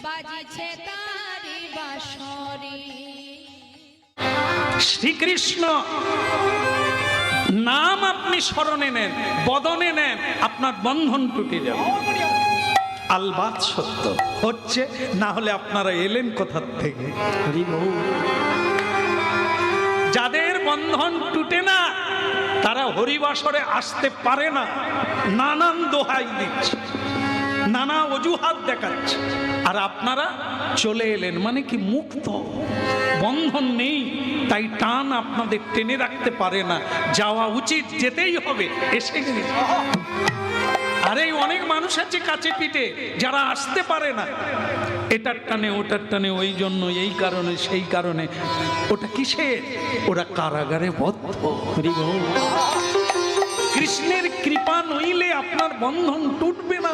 বাজিছে তারি বাঁশরি। শ্রীকৃষ্ণ নাম আপনি স্মরণে নেন, বদনে নেন, আপনার বন্ধন টুটে যাবে। আলবাত সত্য হচ্ছে, না হলে আপনারা এলেন কোথার থেকে? যাদের বন্ধন টুটে না তারা হরিবাসরে আসতে পারে না। নানান দোহাই দিচ্ছে, নানা অজুহাত দেখাচ্ছে, আর আপনারা চলে এলেন মানে কি মুক্ত। বন্ধন নেই, তাই টান আপনাদের টেনে রাখতে পারে না। যাওয়া উচিত, যেতেই হবে, এসে গেছে। আর এই অনেক মানুষ আছে কাছে পিঠে যারা আসতে পারে না, এটার টানে ওটার টানে, ওই জন্য এই কারণে সেই কারণে। ওটা কিসের? ওরা কারাগারে বদ্ধ। কৃষ্ণের কৃপা নইলে আপনার বন্ধন টুটবে না।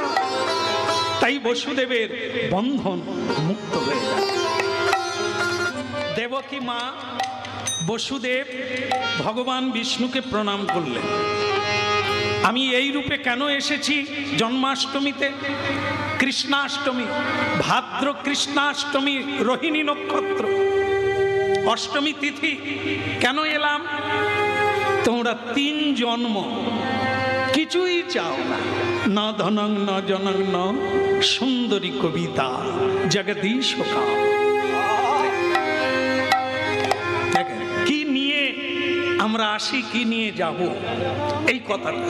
তাই বসুদেবের বন্ধন মুক্ত হয়ে যায়। দেবকী মা বসুদেব ভগবান বিষ্ণুকে প্রণাম করলেন। আমি এই রূপে কেন এসেছি জন্মাষ্টমীতে? কৃষ্ণাষ্টমী, ভাদ্র কৃষ্ণাষ্টমী, রোহিণী নক্ষত্র, অষ্টমী তিথি। কেন এলাম? তোমরা 3 জন্ম কিছুই চাও না, ন ধনং ন জনং ন সুন্দরী কবিতা জগদীশ কাম। কি নিয়ে আমরা আসি, কি নিয়ে যাব, এই কথাটা।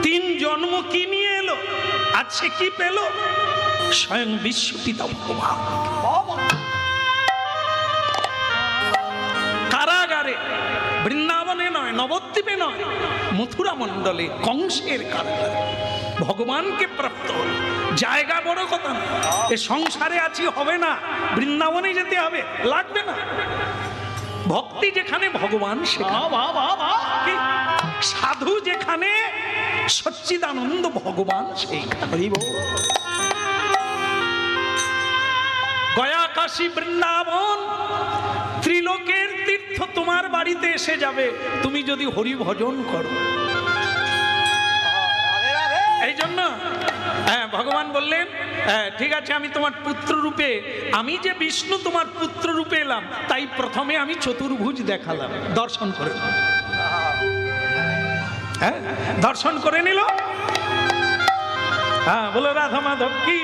3 জন্ম কি নিয়ে এলো, আছে কি পেল? স্বয়ং বিশ্বপিতা ভগবান কারাগারে, বৃন্দাবনে নয়, নবদ্বীপে নয়, মথুরা মণ্ডলে কংসের কারাগারে ভগবানকে প্রাপ্ত হল। জায়গা বড় কথা না, এ সংসারে আছি হবে না, বৃন্দাবনে যেতে হবে, লাগবে না। ভক্তি যেখানে ভগবান সেখানে, সাধু যেখানে সচ্চিদানন্দ ভগবান সেইখানে। গয়া কাশী বৃন্দাবন ত্রিলোকের তীর্থ তোমার বাড়িতে এসে যাবে তুমি যদি হরি ভজন করো। এই জন্য ভগবান বললেন, ঠিক আছে, আমি তোমার পুত্র রূপে, আমি যে বিষ্ণু তোমার পুত্র রূপে এলাম, তাই প্রথমে আমি চতুর্ভুজ দেখালাম, দর্শন করে। হ্যাঁ, দর্শন করে নিল। হ্যাঁ, বলো রাধা মাধব কি।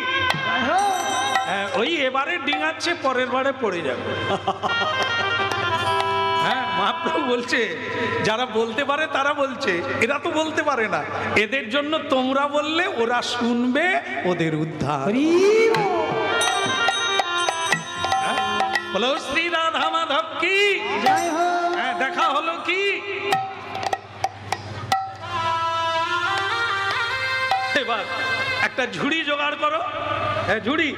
হ্যাঁ, ওই এবারে ডিঙাচ্ছে, পরের বারে পড়ে যাবে। হ্যাঁ, মহাপ্রভু বলছে যারা বলতে পারে তারা বলছে, এরা তো বলতে পারে না, এদের জন্য তোমরা বললে ওরা শুনবে, ওদের উদ্ধার। বলো শ্রী রাধা মাধব কি। হ্যাঁ, দেখা হলো কি। এবার একটা ঝুড়ি জোগাড় করো। ঝুড়ি,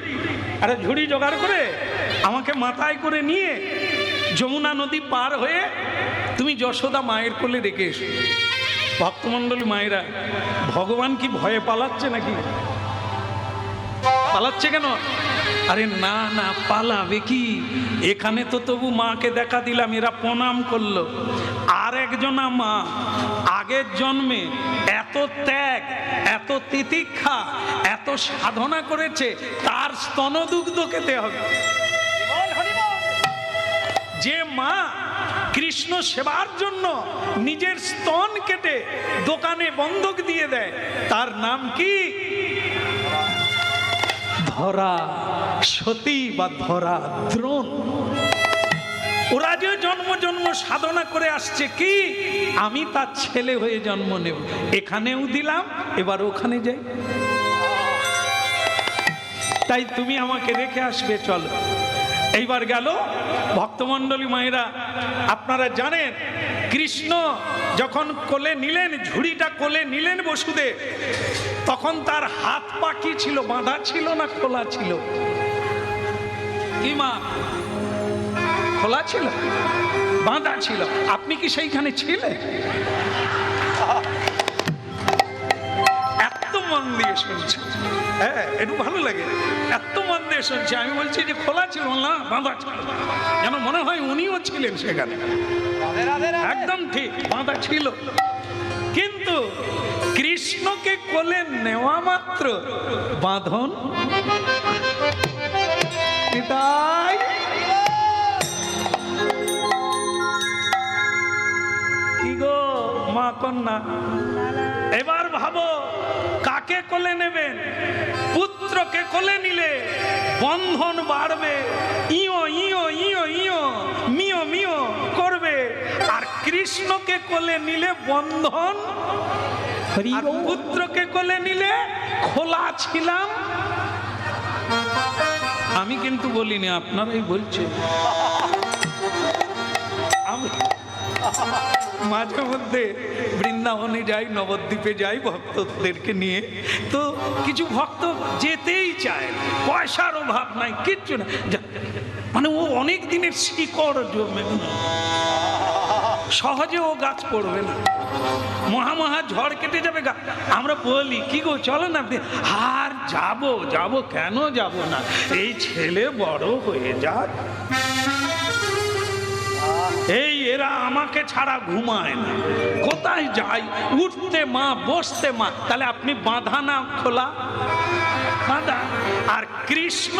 আরে ঝুড়ি জোগাড় করে আমাকে মাথায় করে নিয়ে যমুনা নদী পার হয়ে তুমি যশোদা মায়ের কোলে রেখে এসো। ভক্তমণ্ডলী মায়েরা, ভগবান কি ভয়ে পালাচ্ছে নাকি? পালাচ্ছে কেন? আরে না না, পালাবে কি? এখানে তো তবু মাকে দেখা দিলাম, এরা প্রণাম করলো। আর একজনা মা আগের জন্মে এত ত্যাগ, এত তিতিক্ষা, এত সাধনা করেছে, তার স্তনদুগ্ধ খেতে হবে। যে মা কৃষ্ণ সেবার জন্য নিজের স্তন কেটে দোকানে বন্ধক দিয়ে দেয়, তার নাম কি? ধরা সতী বা ধরা দ্রোণ। ওরা যে জন্ম জন্ম সাধনা করে আসছে কি, আমি তার ছেলে হয়ে জন্ম নেব। এখানেও দিলাম, এবার ওখানে যাই। তাই তুমি আমাকে রেখে আসবে, চলো। এইবার গেল। ভক্তমণ্ডলী মায়েরা, আপনারা জানেন কৃষ্ণ যখন কোলে নিলেন, ঝুড়িটা কোলে নিলেন বসুদেব, তখন তার হাত পা কি ছিল? বাঁধা ছিল না খোলা ছিল? কি মা, খোলা ছিল? বাঁধা ছিল? আপনি কি সেইখানে ছিলেন? এত মন দিয়ে শুনছে, হ্যাঁ, একটু ভালো লাগে, এত মন দিয়ে শুনছে। আমি বলছি যে খোলা ছিল না, বাঁধা ছিল, যেন মনে হয় উনিও ছিলেন সেখানে। একদম ঠিক, বাঁধা ছিল। কিন্তু কৃষ্ণকে কোলে নেওয়া মাত্র বাঁধন। এটাই কি গো মা কন্যা, এবার ভাবো কাকে কোলে নেবেন? পুত্রকে কোলে নিলে বন্ধন বাড়বে, ইয়ো ইয়ো ইয়ো ইয়ো মিও মিও করবে, আর কৃষ্ণকে কোলে নিলে বন্ধন, আর পুত্রকে কোলে নিলে খোলা ছিলাম। আমি কিন্তু বলিনি, আপনারাই বলছেন। মাঝে মধ্যে বৃন্দাবনে যাই, নবদ্বীপে যাই ভক্তদেরকে নিয়ে, তো কিছু ভক্ত যেতেই চায়, পয়সার অভাব নাই, কিচ্ছু না, মানে ও অনেক দিনের শিকড় জমে, সহজে ও গাছ পড়বে না, মহা ঝড় কেটে যাবে গাছ। আমরা বলি কি গো চলো না, আর যাবো কেন যাব না, এই ছেলে বড় হয়ে যাক, এই এরা আমাকে ছাড়া ঘুমায় না, কোথায় যাই, উঠতে মা বসতে মা। তাহলে আপনি বাঁধা না খোলা? বাঁধা। আর কৃষ্ণ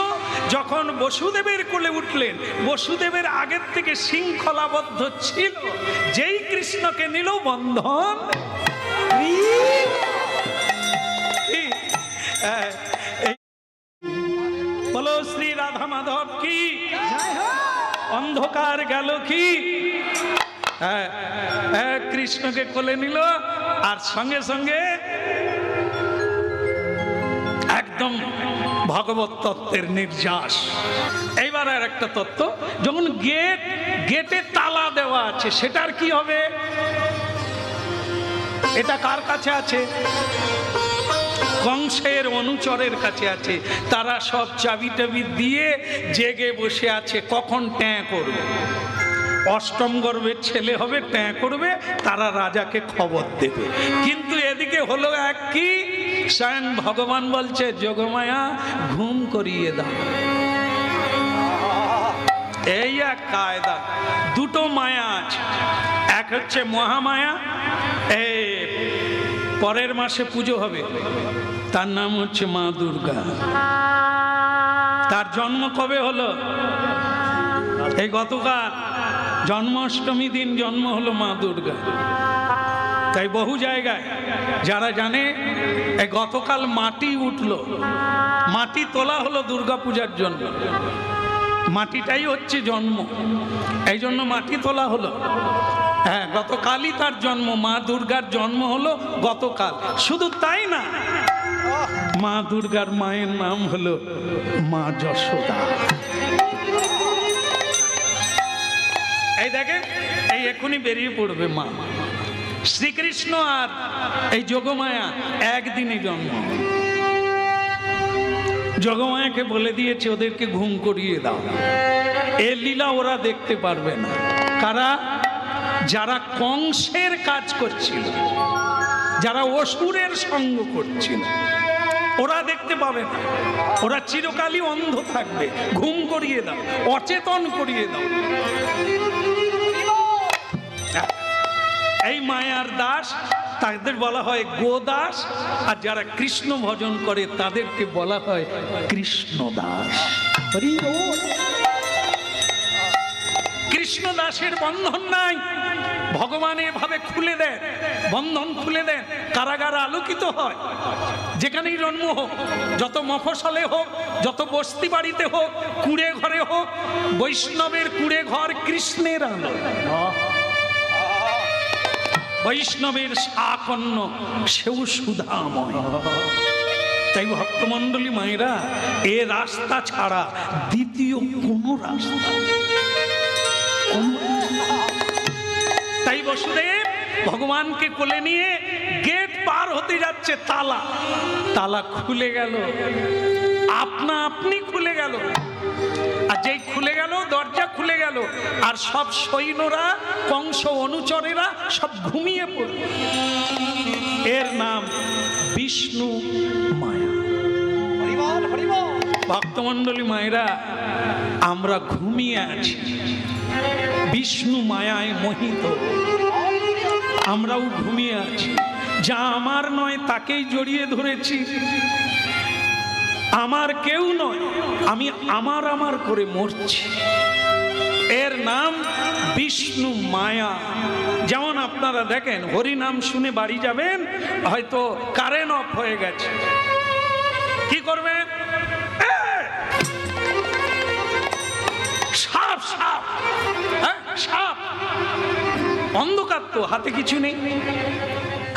যখন বসুদেবের কোলে উঠলেন, বসুদেবের আগের থেকে শৃঙ্খলাবদ্ধ ছিল, যেই কৃষ্ণকে নিল বন্ধন। বলো শ্রী রাধা মাধব কি, অন্ধকার গেল কি। কৃষ্ণকে কোলে নিল, আর সঙ্গে সঙ্গে একদম ভগবত তত্ত্বের নির্যাস। এইবার আর একটা তত্ত্ব, যখন গেটে তালা দেওয়া আছে, সেটার কি হবে? এটা কার কাছে আছে? কংসের অনুচরের কাছে আছে। তারা সব চাবি টাবি দিয়ে জেগে বসে আছে, কখন ট্যাঁ করবে, অষ্টম গর্ভের ছেলে হবে, ট্যাঁ করবে, তারা রাজাকে খবর দেবে। কিন্তু এদিকে হলো এক কি, স্বয়ং ভগবান বলছে যোগমায়া ঘুম করিয়ে দাও। এই এক কায়দা। দুটো মায়া আছে, এক হচ্ছে মহামায়া, পরের মাসে পুজো হবে, তার নাম হচ্ছে মা দুর্গা। তার জন্ম কবে হলো? এই গতকাল জন্মাষ্টমী দিন জন্ম হলো মা দুর্গা। তাই বহু জায়গায় যারা জানে, এই গতকাল মাটি উঠলো, মাটি তোলা হলো দুর্গা পূজার জন্য, মাটিটাই হচ্ছে জন্ম, এই জন্য মাটি তোলা হলো। হ্যাঁ, গতকালই তার জন্ম, মা দুর্গার জন্ম হলো গতকাল। শুধু তাই না, মা দুর্গার মায়ের নাম হলো মা যশোদা। এই দেখেন, এই এখনই বেরিয়ে পড়বে মা। শ্রীকৃষ্ণ আর এই যোগমায়া একদিনই জন্ম। যোগমায়াকে বলে দিয়েছে ওদেরকে ঘুম করিয়ে দাও, এ লীলা ওরা দেখতে পারবে না। কারা? যারা কংসের কাজ করছিল, যারা অসুরের সঙ্গ করছিল, ওরা দেখতে পাবে না, ওরা চিরকালই অন্ধ থাকবে। ঘুম করিয়ে দাও, অচেতন করিয়ে দাও। এই মায়ার দাস, তাদের বলা হয় গোদাস, আর যারা কৃষ্ণ ভজন করে তাদেরকে বলা হয় কৃষ্ণ দাস। কৃষ্ণ দাসের বন্ধন নাই, ভগবান এভাবে খুলে দেন, বন্ধন খুলে দেন, কারাগার আলোকিত হয়। যেখানেই জন্ম হোক, যত মফস্বলে হোক, যত বস্তি বাড়িতে হোক, কুঁড়ে ঘরে হোক, বৈষ্ণবের কুঁড়ে ঘর কৃষ্ণের আলো। বৈষ্ণবের শাকন্য সেও সুধাময়। তাই ভক্তমণ্ডলী মায়েরা, এ রাস্তা ছাড়া দ্বিতীয় কোনো রাস্তা। তাই বসুদেব ভগবানকে কোলে নিয়ে গেট পার হতে যাচ্ছে, তালা খুলে গেল, আপনা আপনি খুলে গেল। আর যেই খুলে গেল, দরজা খুলে গেল, আর সব সৈন্যরা, কংস অনুচরেরা সব ঘুমিয়ে পড়ল। এর নাম বিষ্ণু মায়া। ভক্তমণ্ডলী মায়েরা, আমরা ঘুমিয়ে আছি, বিষ্ণু মায়ায় মোহিত, আমরাও ঘুমিয়ে আছি। যা আমার নয় তাকেই জড়িয়ে ধরেছি। আমার কেউ নয়, আমি আমার আমার করে মরছি। এর নাম বিষ্ণু মায়া। যেমন আপনারা দেখেন, হরি নাম শুনে বাড়ি যাবেন, হয়তো কারেন্ট অফ হয়ে গেছে, কি করবেন? সাপ সাপ, হ্যাঁ সাপ। অন্ধকার তো, হাতে কিছু নেই,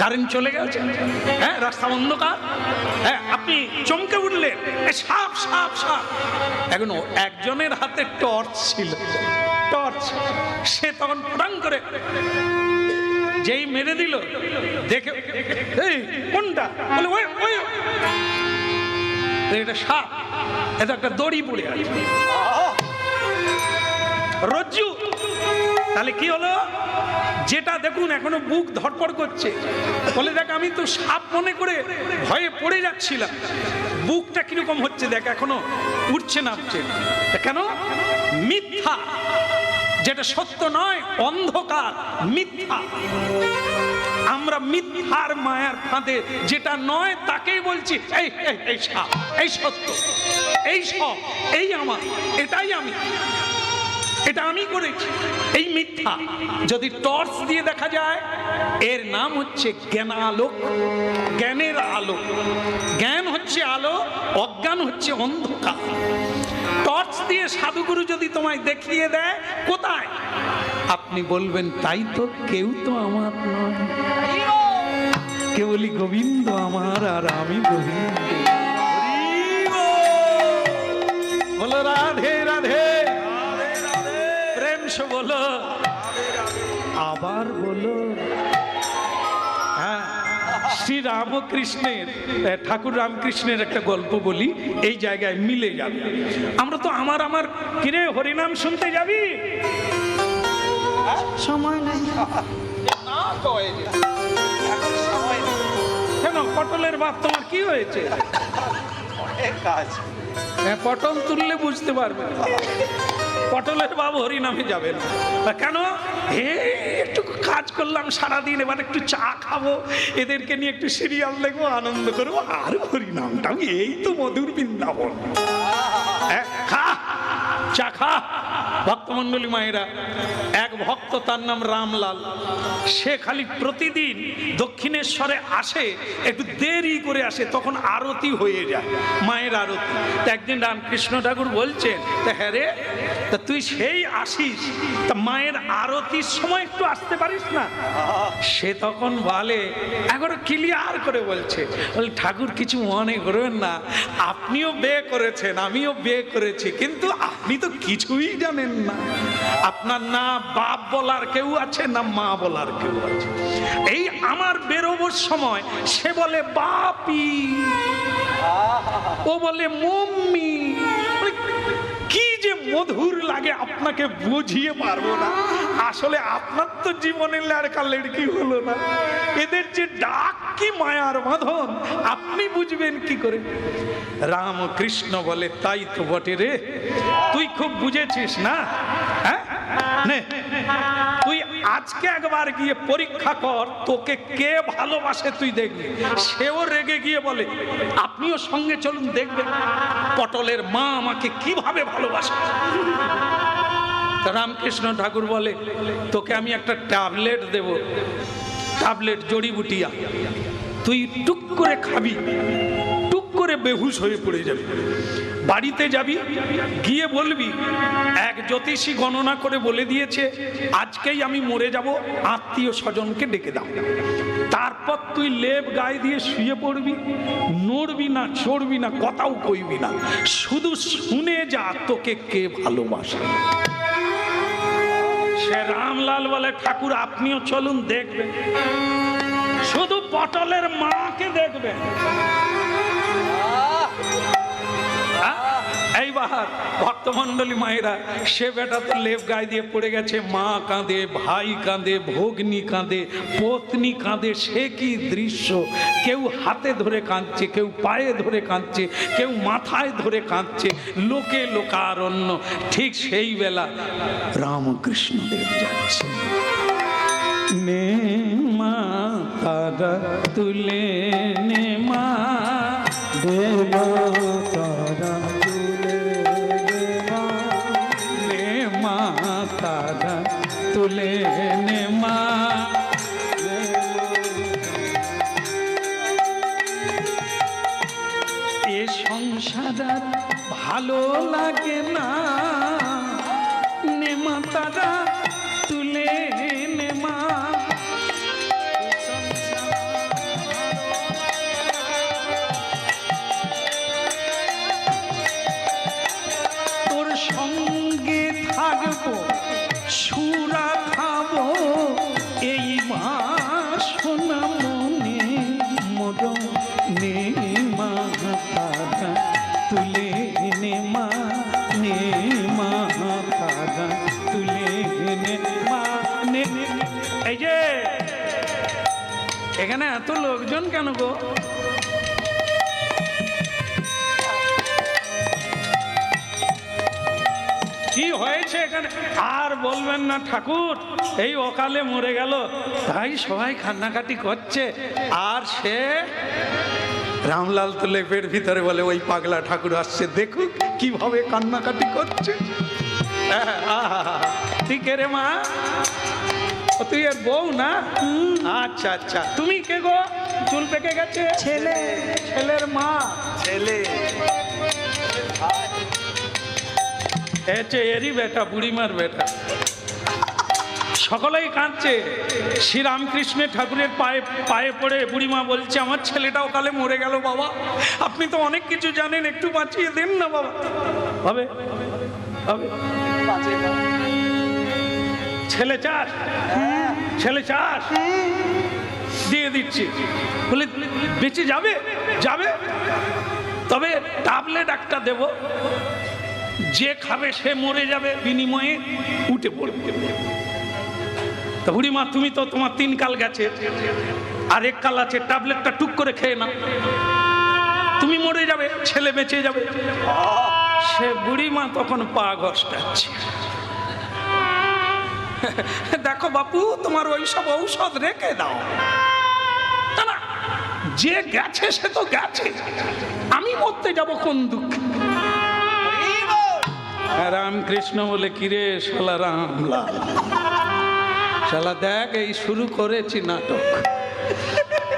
কারেন্ট চলে গেছে, হ্যাঁ রাস্তা অন্ধকার, হ্যাঁ আপনি চমকে উঠলেন, সাপ সাপ সাপ। এখন একজনের হাতে টর্চ ছিল, টর্চ, সে তখন পটাং করে যেই মেরে দিল, দেখে এই কোনটা, বলে ওই ওই এটা সাপ, এটা একটা দড়ি পড়ে আছে, রজ্জু। তাহলে কি হলো? যেটা দেখুন এখনো বুক ধড়ফড় করছে, বলে দেখ আমি তো সাপ মনে করে ভয়ে পড়ে যাচ্ছিলাম, বুকটা কিরকম হচ্ছে দেখ, এখনো উঠছে নামছে। কেন? মিথ্যা, যেটা সত্য নয়, অন্ধকার, মিথ্যা। আমরা মিথ্যার মায়ার ফাঁদে, যেটা নয় তাকেই বলছি এই এই সাপ, এই সত্য, এই সব, এই আমার, এটাই আমি, এটা আমি করেছি, এই মিথ্যা। যদি টর্চ দিয়ে দেখা যায়, এর নাম হচ্ছে জ্ঞানালোক, জ্ঞানের আলো। জ্ঞান হচ্ছে আলো, অজ্ঞান হচ্ছে অন্ধকার। টর্চ দিয়ে সাধুগুরু যদি তোমায় দেখিয়ে দেয় কোথায়, আপনি বলবেন তাই তো, কেউ তো আমার নয়, কেবলই গোবিন্দ আমার আর আমি গোবিন্দ। বলো রাধে রাধে, প্রেম সে বলো, আবার বলো। হ্যাঁ, শ্রী রামকৃষ্ণের, ঠাকুর রামকৃষ্ণের একটা গল্প বলি, এই জায়গায় মিলে যাবে। আমরা তো আমার আমার কিরে হরিনাম শুনতে যাবি, সময় নাই, কেন? পটলের বাপ তোমার কি হয়েছে? পটল তুললে বুঝতে পারবে, পটলের বাবু হরিনামে যাবেন কেন? একটু কাজ করলাম সারাদিন, এবার একটু চা খাবো, এদেরকে নিয়ে একটু সিরিয়াল দেখবো, আনন্দ করবো, আর হরিনামটা এই তো মধুর বৃন্দাবন। খা চা খা। ভক্তমন্ডলী মায়েরা, এক ভক্ত, তার নাম রামলাল, সে খালি প্রতিদিন দক্ষিণেশ্বরে আসে, একটু দেরি করে আসে, তখন আরতি হয়ে যায়, মায়ের আরতি। একদিন রামকৃষ্ণ ঠাকুর বলছেন, হ্যাঁ রে, তা তুই সেই আসিস, তা মায়ের আরতির সময় একটু আসতে পারিস না? সে তখন বলে, একবার ক্লিয়ার করে বলছে, বলে ঠাকুর কিছু মনে করবেন না, আপনিও বিয়ে করেছেন, আমিও বিয়ে করেছি, কিন্তু আপনি তো কিছুই জানেন না, আপনার না বাপ বলার কেউ আছে, না মা বলার কেউ আছে। এই আমার বেরোবার সময় সে বলে বাপি, ও বলে মম্মি, কি যে মধুর লাগে আপনাকে বুঝিয়ে পারবো না। আসলে আপনার তো জীবনের লড়কা লড়কি হলো না, এদের যে ডাক কি মায়ার বাঁধন, আপনি বুঝবেন কি করে? রামকৃষ্ণ বলে, তাই তো বটে রে, তুই খুব বুঝেছিস না। হ্যাঁ, তুই আজকে একবার গিয়ে পরীক্ষা কর, তোকে কে ভালোবাসে তুই দেখবি। সেও রেগে গিয়ে বলে, আপনিও সঙ্গে চলুন, দেখবেন পটলের মা আমাকে কিভাবে ভালোবাসে। রামকৃষ্ণ ঠাকুর বলে, তোকে আমি একটা ট্যাবলেট দেব, ট্যাবলেট জড়িবুটিয়া, তুই টুক করে খাবি, টুক করে বেহুশ হয়ে পড়ে যাবি। বাড়িতে যাবি, গিয়ে বলবি এক জ্যোতিষী গণনা করে বলে দিয়েছে আজকেই আমি মরে যাব, আত্মীয় স্বজনকে ডেকে দাও। তারপর তুই লেপ গায়ে দিয়ে শুয়ে পড়বি, নড়বি না, চড়বি না, কথাও কইবি না, শুধু শুনে যা তোকে কে ভালোবাসে। সে রামলাল বলে, ঠাকুর আপনিও চলুন, দেখবেন, শুধু পটলের মাকে দেখবেন। এইবার ভক্তমন্ডলী মায়েরা, সে বেটা তো লেপ গায়ে দিয়ে পড়ে গেছে, মা কাঁদে, ভাই কাঁদে, ভগ্নী কাঁদে, পত্নী কাঁদে, সে কি দৃশ্য! কেউ হাতে ধরে কাঁদছে, কেউ পায়ে ধরে কাঁদছে, কেউ মাথায় ধরে কাঁদছে, লোকে লোকারণ্য। ঠিক সেই বেলা রামকৃষ্ণদেব যাচ্ছে, নে মা তারা তুলে নে মা, রে মা তারা তুলে নে মা, নে মা তারা তুলে নে মা। এ সংসার আর ভালো লাগে না, নে মা তারা তুলে নে মা। তোর সঙ্গে থাকবো সুরা খাবো এই বাসনা মনে মর, নে মা তারা তুলে নে মা, নে মা তারা তুলে নে মা, নে। এই যে এখানে এত লোকজন কেন গো? কি হয়েছে এখানে? আর বলবেন না ঠাকুর, এই অকালে মরে গেল, তাই সবাই কান্নাকাটি করছে। আর সে রামলাল তো লেপের ভিতরে বলে ওই পাগলা ঠাকুর আসছে, দেখুক কিভাবে কান্নাকাটি করছে। তুই কে রে মা? ও তুই এর বউ না? আচ্ছা আচ্ছা, তুমি কে গো? চুল পেকে গেছে। ছেলে, ছেলের মা। ছেলে এরই বেটা, বুড়িমার বেটা। সকলেই কাঁদছে। শ্রীরামকৃষ্ণ ঠাকুরের পায়ে পায়ে পড়ে বুড়িমা বলছে, আমার ছেলেটাও কালে মরে গেল বাবা, আপনি তো অনেক কিছু জানেন, একটু বাঁচিয়ে দেন না বাবা। হবে হবে, ছেলে চাস? ছেলে চাস? দিয়ে দিচ্ছি। বলে বেঁচে যাবে? যাবে, তবে ট্যাবলেট একটা দেব, যে খাবে সে মরে যাবে, বিনিময়ে উঠে পড়বে। তা বুড়িমা তুমি তো, তোমার 3 কাল গেছে আর 1 কাল আছে, ট্যাবলেটটা টুক করে খেয়ে নাও, তুমি মরে যাবে, ছেলে বেঁচে যাবে। সে বুড়িমা তখন পা ঘষটাচ্ছে। দেখো বাপু, তোমার ওইসব ঔষধ রেখে দাও। না, যে গেছে সে তো গেছে, আমি মরতে যাব কোন দুঃখে? রামকৃষ্ণ বলে, কিরে শালা রামলাল, শালা দেখ এই শুরু করেছি নাটক,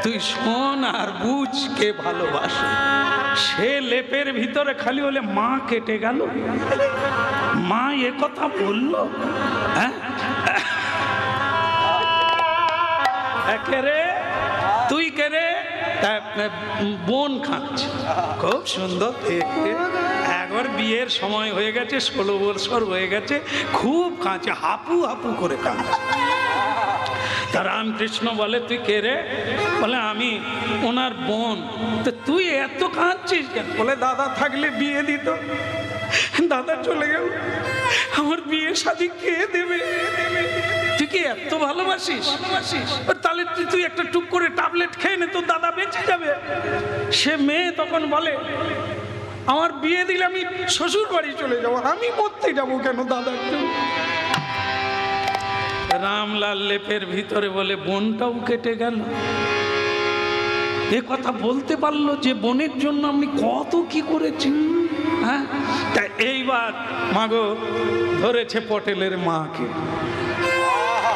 তুই শোন আর বুঝ কে ভালোবাসে। সে লেপের ভিতরে খালি হলে মা কেটে গেল, মা এ কথা বললো। হ্যাঁ কে রে? তুই কে রে? বোন খাচ্ছে, খুব সুন্দর দেখতে, একবার বিয়ের সময় হয়ে গেছে, 16 বছর হয়ে গেছে, খুব কাঁচে, হাপু হাপু করে কাঁদছে। তা রামকৃষ্ণ বলে, তুই কে রে? বলে, আমি ওনার বোন। তো তুই এত কাঁদছিস কেন? বলে, দাদা থাকলে বিয়ে দিত, দাদা চলে গেল, আমার বিয়ে শাদী কে দেবে? তুই কি এত ভালোবাসিস? তাহলে তুই একটা টুক করে ট্যাবলেট খেয়ে নে, তোর দাদা বেঁচে যাবে। সে মেয়ে তখন বলে, আমার বিয়ে দিলে আমি শ্বশুর বাড়ি চলে যাবো, আমি মরতে যাবো কেন দাদার জন্য? রামলাল লেপের ভিতরে বলে, বোনটাও কেটে গেল। এ কথা বলতে পারলো যে বোনের জন্য আমি কত কি করেছি। হ্যাঁ, তা এইবার মাগো ধরেছে পটেলের মাকে।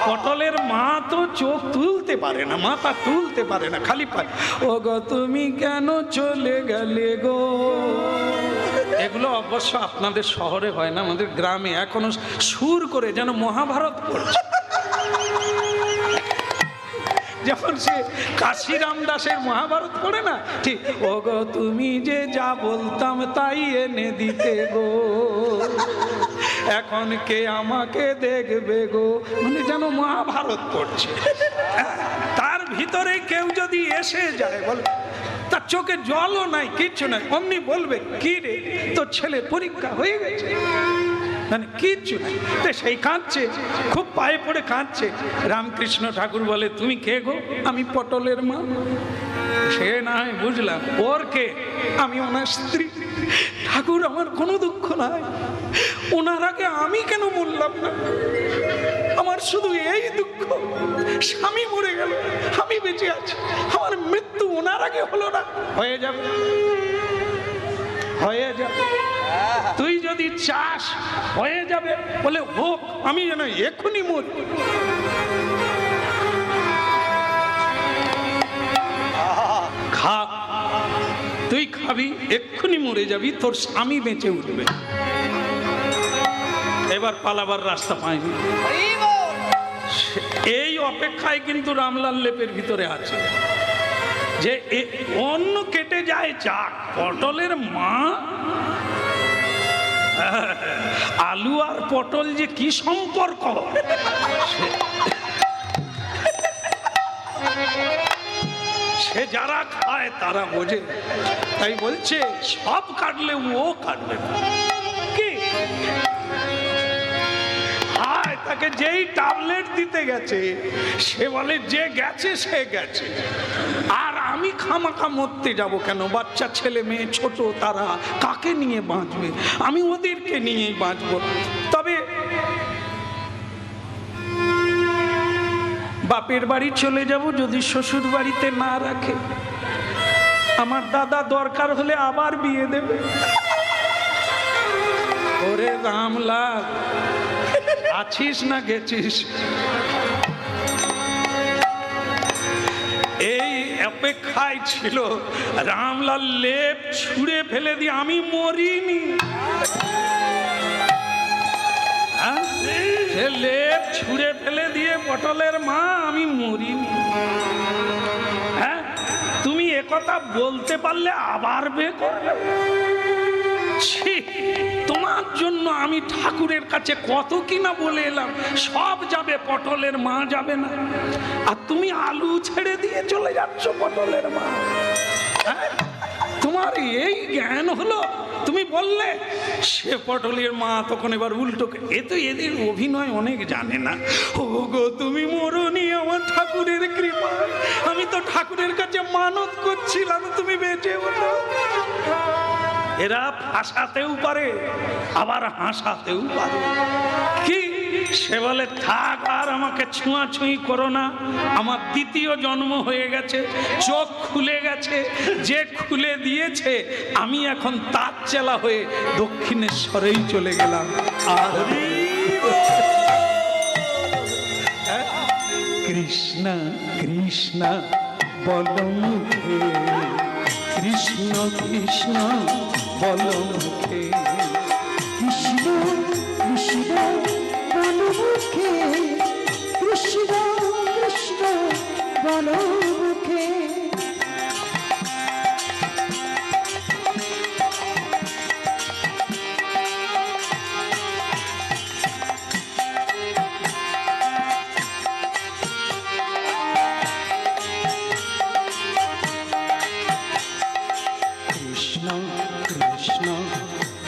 পটলের মা তো চোখ তুলতে পারে না, মাথা তুলতে পারে না, খালি পায়, ও গো তুমি কেন চলে গেলে গো। এগুলো অবশ্য আপনাদের শহরে হয় না, আমাদের গ্রামে এখনো সুর করে যেন মহাভারত পড়ছে। যখন সে কাশিরাম দাসের মহাভারত পড়ে না, ঠিক, ও গো তুমি যে যা বলতাম তাই এনে দিতে গো, এখন কে আমাকে দেখবে গো, মানে যেন মহাভারত পড়ছে। তার ভিতরে কেউ যদি এসে যায়, বলে তার চোখে জলও নাই, কিচ্ছু নাই, অমনি বলবে, কি রে তোর ছেলে পরীক্ষা হয়ে গেছে, মানে কিচ্ছু নাই। তো সেই কাঁদছে, খুব পায়ে পড়ে কাঁদছে। রামকৃষ্ণ ঠাকুর বলে, তুমি কে গো? আমি পটলের মা। সে না হয় বুঝলাম, ওর কে? আমি ওনার স্ত্রী। ঠাকুর আমার কোনো দুঃখ নাই, ওনার আগে আমি কেন মরলাম না? আমার শুধু এই দুঃখ, স্বামী মরে গেল, আমি বেঁচে আছি, আমার মৃত্যু ওনার আগে হলো না। হয়ে যাবে, হয়ে যাবে। তুই যদি চাস হয়ে যাবে, বলে হোক, আমি যেন এক্ষুনি মরি। খা, তুই খাবি, এক্ষুনি মরে যাবি, তোর স্বামী বেঁচে উঠবে। এবার পালাবার রাস্তা পায়নি, এই অপেক্ষায় কিন্তু রামলাল লেপের ভিতরে আছে যে অন্য কেটে যায় যাক, পটলের মা, আলু আর পটল যে কি সম্পর্ক সে যারা খায় তারা বোঝে। তাই বলছে সব কাটলে ও কাটবে না। কি তাকে যেই ট্যাবলেট দিতে গেছে সে বলে যে গেছে সে গেছে, আর আমি খামাখা মরতে যাব কেন? বাচ্চা ছেলে মেয়ে ছোট, তারা কাকে নিয়ে বাঁচবে? আমি ওদেরকে নিয়েই বাঁচব। তবে বাপের বাড়ি চলে যাব, যদি শ্বশুর বাড়িতে না রাখে, আমার দাদা দরকার হলে আবার বিয়ে দেবে। ওরে রামলাল, আছিস না গেছিস? এই অপেক্ষায় ছিল রামলাল লেপ ছুঁড়ে ফেলে দিয়ে, আমি মরিনি। সে লেপ ছুঁড়ে ফেলে দিয়ে পটলের মা, আমি মরিনি। হ্যাঁ, তুমি একথা বলতে পারলে আবার বে করবে? তোমার জন্য আমি ঠাকুরের কাছে কত কিনা বলে এলাম, সব যাবে, পটলের মা যাবে না। আর তুমি আলু ছেড়ে দিয়ে চলে যাচ্ছ পটলের মা। তোমার এই জ্ঞান হলো? তুমি বললে সে পটলের মা তখন এবার উল্টো, এ তো এদের অভিনয় অনেক জানে না। ও গো, তুমি মরনি, আমার ঠাকুরের কৃপা, আমি তো ঠাকুরের কাছে মানত করছিলাম তুমি বেঁচে ওঠো। এরা ফাঁসাতেও পারে আবার হাসাতেও পারে। কি সে বলে থাক, আর আমাকে ছোঁয়াছুঁই করো না, আমার দ্বিতীয় জন্ম হয়ে গেছে, চোখ খুলে গেছে, যে খুলে দিয়েছে, আমি এখন তার চেলা হয়ে দক্ষিণেশ্বরেই চলে গেলাম। আর কৃষ্ণ কৃষ্ণ বলো মুখে, কৃষ্ণ কৃষ্ণ বলো মুখে, কৃষ্ণ কৃষ্ণ বলো মুখে, কৃষ্ণ কৃষ্ণ বলো মুখে। কৃষ্ণ কৃষ্ণ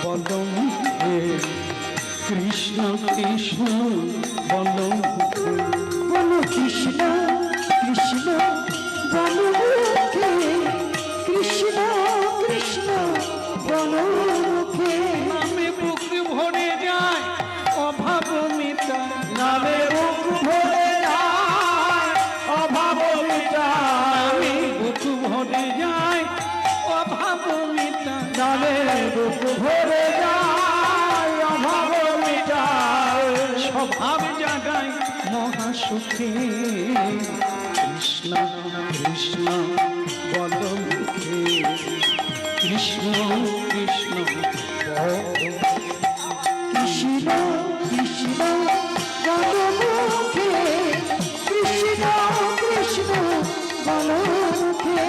বলো মুখে, কৃষ্ণ কৃষ্ণ বলো মুখে, বলো কৃষ্ণ কৃষ্ণ বলো মুখে, কৃষ্ণ কৃষ্ণ বলো মুখে। নামে বুক ভরে যায় অভাব মিটায়, নামে বুক ভরে যায় অভাব মিটায়, নামে বুক ভরে যায় অভাব মিটায়, নামে বুক ভরে যায় অভাব মিটায়, স্বভাব জাগায় মহাসুখী। কৃষ্ণ কৃষ্ণ বলো মুখে, কৃষ্ণ কৃষ্ণ বলো, কৃষ্ণ কৃষ্ণ বলো মুখে, কৃষ্ণ কৃষ্ণ বলো মুখে।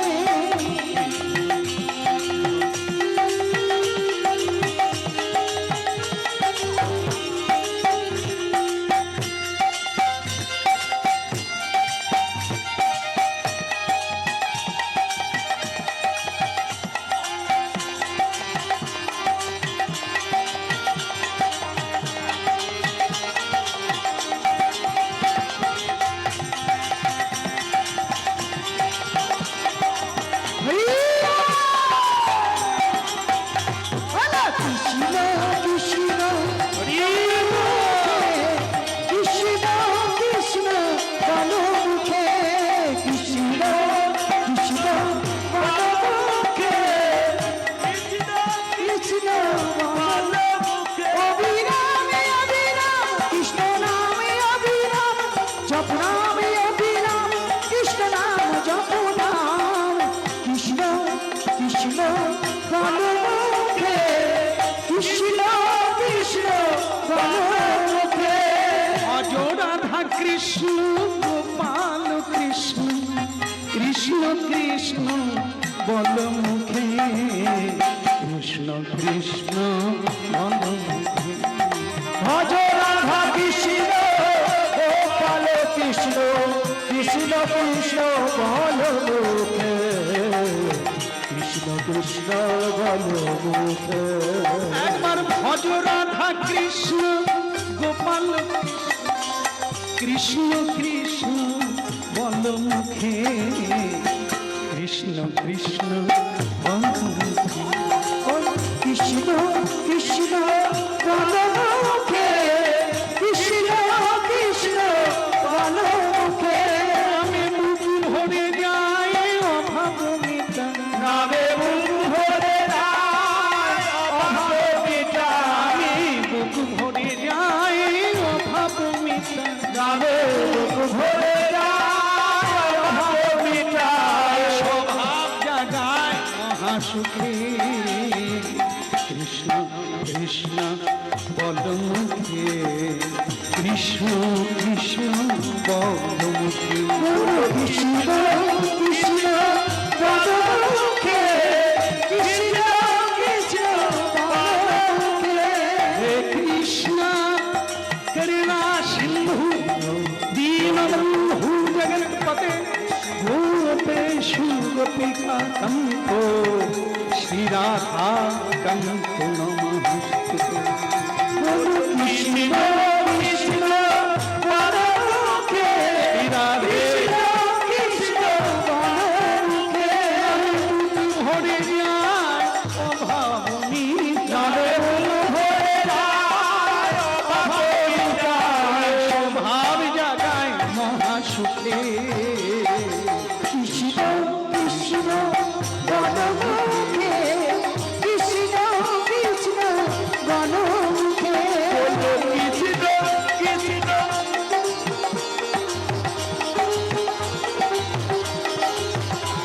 বল মুখে কৃষ্ণ কৃষ্ণ বল মুখে ভজ রাধা কৃষ্ণ গোপাল কৃষ্ণ কৃষ্ণ কৃষ্ণ বল মুখে কৃষ্ণ কৃষ্ণ বল মুখে একবার ভজ রাধা কৃষ্ণ গোপাল কৃষ্ণ কৃষ্ণ বল মুখে কৃষ্ণ কৃষ্ণ বল মুখে কৃষ্ণ কৃষ্ণ বল মুখে কৃষ্ণ কৃষ্ণ বল মুখে আমি বুক ভরে যাই অভাব মিটা নামে বুক ভরে যাই অভাব মিটা আমি বুক ভরে যাই অভাব মিটা নামে বুক ভরে যাই অভাব মিটা স্বভাব জাগায় মহাসুখী কৃষ্ণ কৃষ্ণ বল মুখে কৃষ্ণ কৃষ্ণ বল মুখে কৃষ্ণ কৃষ্ণ বল মুখে কৃষ্ণ কৃষ্ণ বল মুখে হে কৃষ্ণ করুণা সিন্ধু দীনবন্ধু জগৎপতে গোপেশু গোপিকা কম্পো শ্রীরাধা কম্পো নমস্তুতে কৃষ্ণ কৃষ্ণ বল মুখে রাধে কৃষ্ণ বল মুখে ভরে যায় অভাব মিটায় ভরে স্বভাব জাগায় মহাসুখে কৃষ্ণ কৃষ্ণ বল মুখে কৃষ্ণ কৃষ্ণ বল মুখে কৃষ্ণ কৃষ্ণ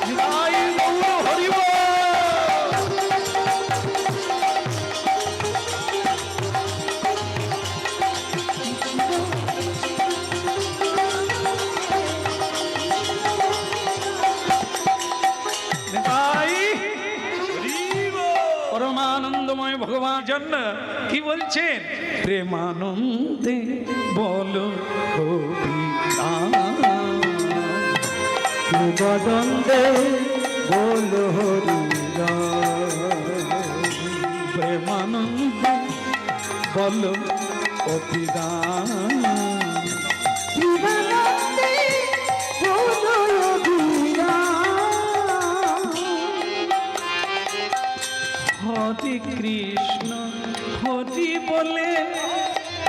জয় গৌর হরি বল। তাই পরমানন্দময় ভগবান জন্য কি বলছেন প্রেমানন্দে বল কবিতা বদন্দে বল হরি প্রেমানন্দে বল অভিদান জীবনন্দে বল অভিরা হরে কৃষ্ণ হরি বলে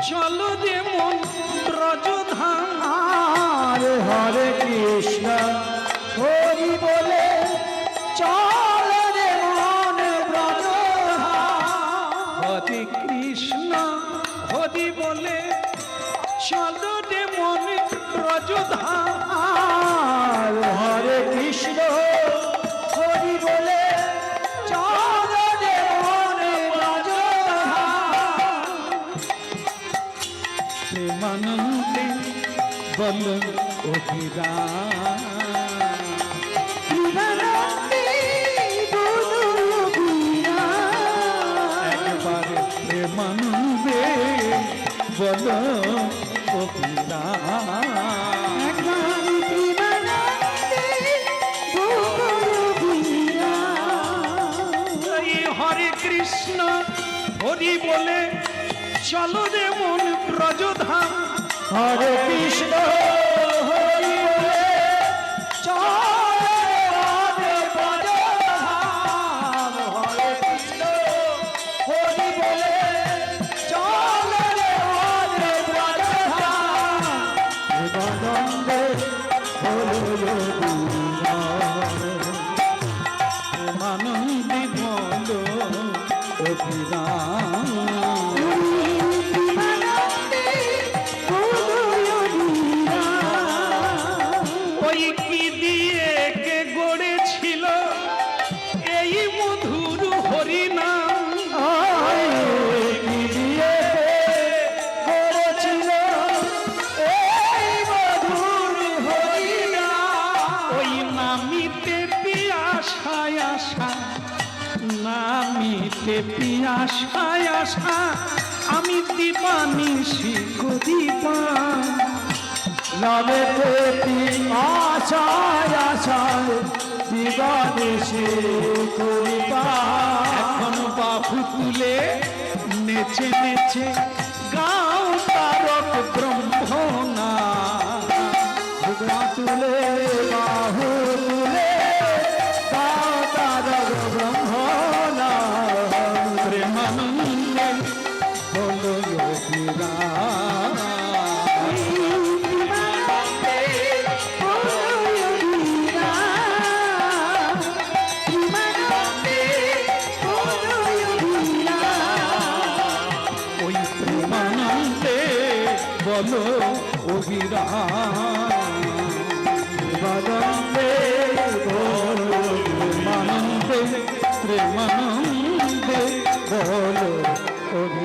চলো রে মন ব্রজধাম হরে হরে কৃষ্ণ হরি বলে চল রে মন ব্রজ হরে কৃষ্ণ হরি বলে চলো রে মন ব্রজধাম হরে কৃষ্ণ হরি বলে চল রে মন ব্রজ প্রেমানন্দে বল অভিরাম জীবনন্দে বল অভিরা একবারে প্রেমানন্দে বল অভিরাম একবার জীবনন্দে বল অভিরা এই হরে কৃষ্ণ হরি বলে চলো রে মন ব্রজধাম হরে কৃষ্ণ হরি বলে চল রে ব্রজধাম হরে কৃষ্ণ হরি বলে চল রে ব্রজধাম জীবনন্দে বলো প্রেমানন্দে বল অভিরাম জীবনন্দে বলো ওই কি দিয়ে কে গড়েছিল এই মধুর হরিনাম করেছিল এই মধুর হরিনাম ওই নামিতে পিয়াস আশায় আশা না মিটে পিয়াসায় আশা আমি দিবানিশি করিবান নামে প্রতি আশায় আশায় দিবানিশি করিবা এখন বাহু তুলে নেচে নেচে গাও তারক ব্রহ্মনা তুলে বাহু তুলে গাও তারক ব্রহ্মনা প্রেমানন্দে বলো যোগীরা ওই প্রেমানন্দে বলো অভিরা বদন্দে বলো প্রেমানন্দে প্রেমানন্দে বলো অভিরা